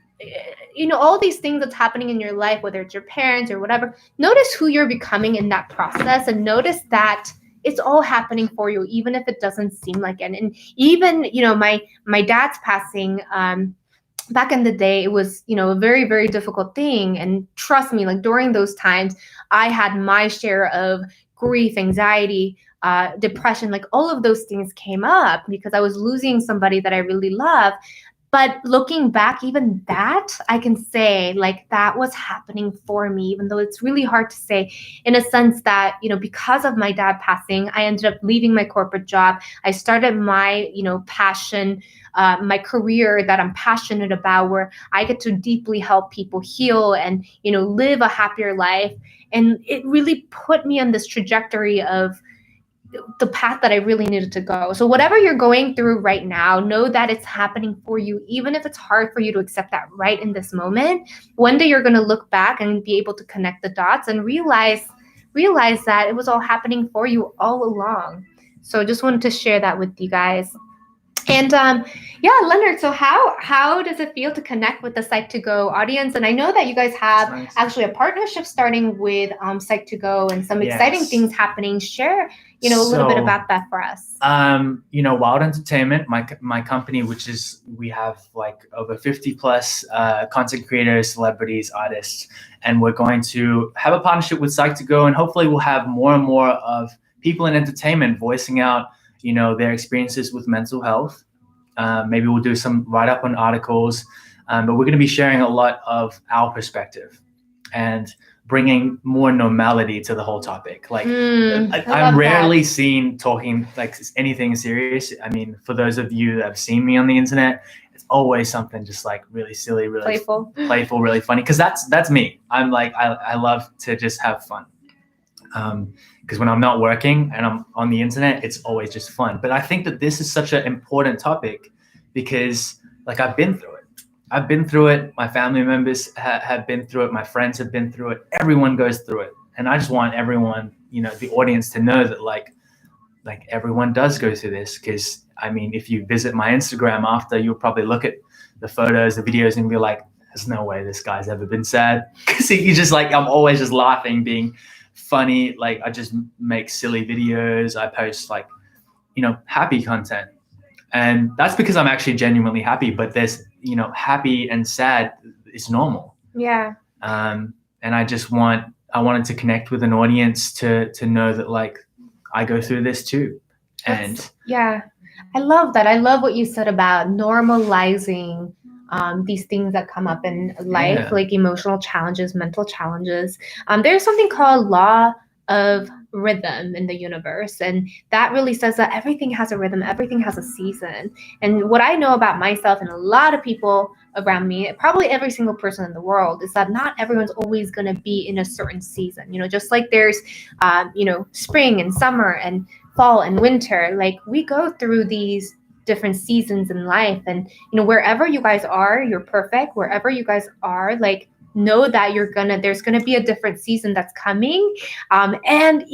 all these things that's happening in your life, whether it's your parents or whatever, notice who you're becoming in that process, and notice that it's all happening for you, even if it doesn't seem like it. And even, my dad's passing, back in the day, it was, a very, very difficult thing. And trust me, like during those times, I had my share of grief, anxiety, depression, like all of those things came up because I was losing somebody that I really love. But looking back, even that, I can say like that was happening for me, even though it's really hard to say, in a sense that, because of my dad passing, I ended up leaving my corporate job. I started my, passion, my career that I'm passionate about, where I get to deeply help people heal and, live a happier life. And it really put me on this trajectory of the path that I really needed to go. So whatever you're going through right now, know that it's happening for you, even if it's hard for you to accept that right in this moment. One day you're going to look back and be able to connect the dots and realize that it was all happening for you all along. So just wanted to share that with you guys. And Leonard, so how does it feel to connect with the Psych2Go audience? And I know that you guys have actually a partnership starting with Psych2Go and some exciting things happening. Share, a little bit about that for us. Wild Entertainment, my company, we have like over 50 plus content creators, celebrities, artists, and we're going to have a partnership with Psych2Go, and hopefully we'll have more and more of people in entertainment voicing out their experiences with mental health. Maybe we'll do some write-up on articles, but we're going to be sharing a lot of our perspective and bringing more normality to the whole topic. Like I'm rarely seen talking like anything serious. I mean, for those of you that have seen me on the internet, it's always something just like really silly, really playful, really funny. Because that's me. I'm like, I love to just have fun. Because when I'm not working and I'm on the internet, it's always just fun. But I think that this is such an important topic because like I've been through it. My family members have been through it. My friends have been through it. Everyone goes through it. And I just want everyone, the audience to know that like everyone does go through this. Because I mean, if you visit my Instagram after, you'll probably look at the photos, the videos and be like, there's no way this guy's ever been sad. Because you just like, I'm always just laughing, being funny. Like I just make silly videos. I post like, happy content. And that's because I'm actually genuinely happy, but there's, happy and sad is normal. Yeah. And I wanted to connect with an audience to know that like I go through this too. And yeah, I love that. I love what you said about normalizing these things that come up in life, like emotional challenges, mental challenges. There's something called law of rhythm in the universe. And that really says that everything has a rhythm, everything has a season. And what I know about myself and a lot of people around me, probably every single person in the world, is that not everyone's always going to be in a certain season. Just like there's, spring and summer and fall and winter, like we go through these different seasons in life. And, wherever you guys are, you're perfect. Wherever you guys are, like, know that there's gonna be a different season that's coming. And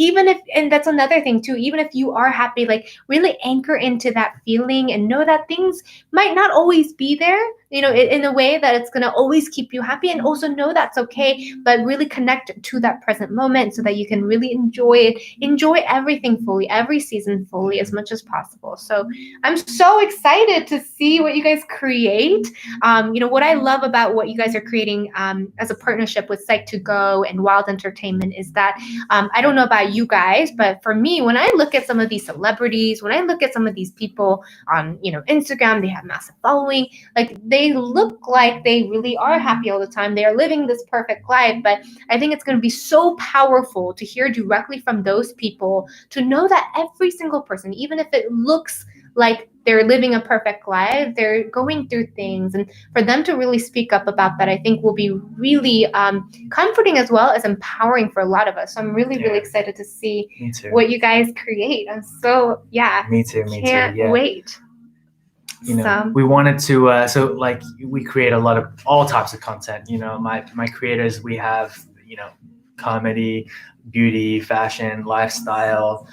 that's another thing too, even if you are happy, like really anchor into that feeling and know that things might not always be there, in a way that it's gonna always keep you happy, and also know that's okay, but really connect to that present moment so that you can really enjoy everything fully, every season fully, as much as possible. So I'm so excited to see what you guys create. What I love about what you guys are creating as a partnership with Psych2Go and Wild Entertainment is that I don't know about you guys, but for me, when I look at some of these celebrities, when I look at some of these people on Instagram, they have massive following, like they look like they really are happy all the time. They are living this perfect life. But I think it's going to be so powerful to hear directly from those people, to know that every single person, even if it looks like they're living a perfect life, they're going through things, and for them to really speak up about that, I think will be really comforting as well as empowering for a lot of us. So I'm really excited to see what you guys create. I'm so me too can't wait. We wanted to we create a lot of all types of content. My creators, we have comedy, beauty, fashion, lifestyle,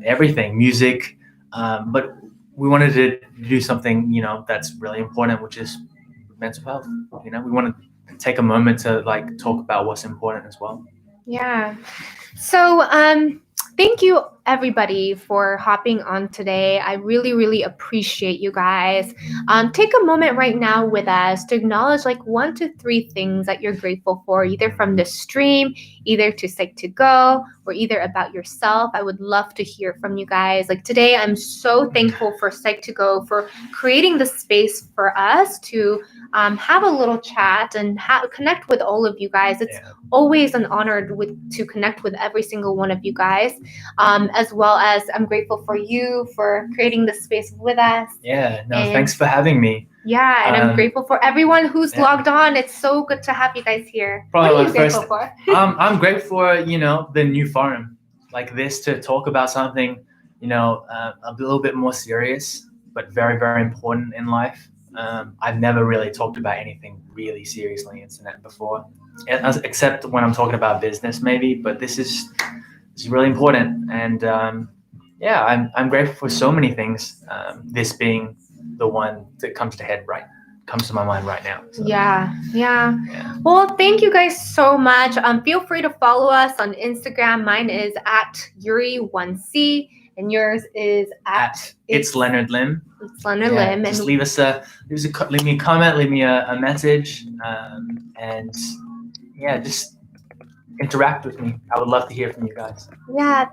everything, music, but we wanted to do something that's really important, which is mental health. We want to take a moment to talk about what's important as well. So thank you everybody for hopping on today. I really appreciate you guys. Take a moment right now with us to acknowledge 1 to 3 things that you're grateful for, either from the stream, either to Psych2Go, or either about yourself. I would love to hear from you guys. Today, I'm so thankful for Psych2Go for creating the space for us to have a little chat and connect with all of you guys. It's always an honor to connect with every single one of you guys, as well as I'm grateful for you for creating this space with us. Thanks for having me. And I'm grateful for everyone who's logged on. It's so good to have you guys here. Probably what are you grateful for? I'm grateful for the new forum like this, to talk about something a little bit more serious, but very important in life. I've never really talked about anything really serious on the internet before, except when I'm talking about business maybe, but this is really important. And I'm grateful for so many things, this being the one that comes to my mind right now. So. Well, thank you guys so much. Feel free to follow us on Instagram. Mine is @Yuri1C, and yours is it's Leonard Lim. It's Leonard Lim. Just leave me a comment, leave me a message, and just interact with me. I would love to hear from you guys.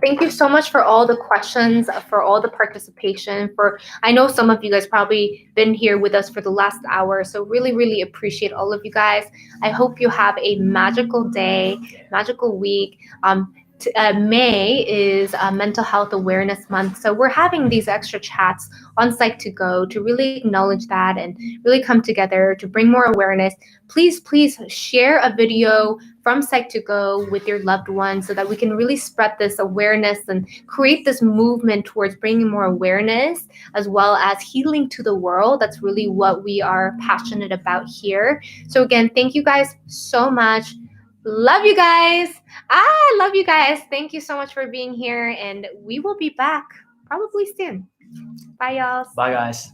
Thank you so much for all the questions, for all the participation. I know some of you guys probably been here with us for the last hour, so really appreciate all of you guys. I hope you have a magical day, magical week. May is Mental Health Awareness Month, so we're having these extra chats on Psych2Go to really acknowledge that and really come together to bring more awareness. Please share a video from Psych2Go with your loved ones so that we can really spread this awareness and create this movement towards bringing more awareness as well as healing to the world. That's really what we are passionate about here. So again, thank you guys so much. Love you guys. I love you guys. Thank you so much for being here, and we will be back probably soon. Bye, y'all. Bye, guys.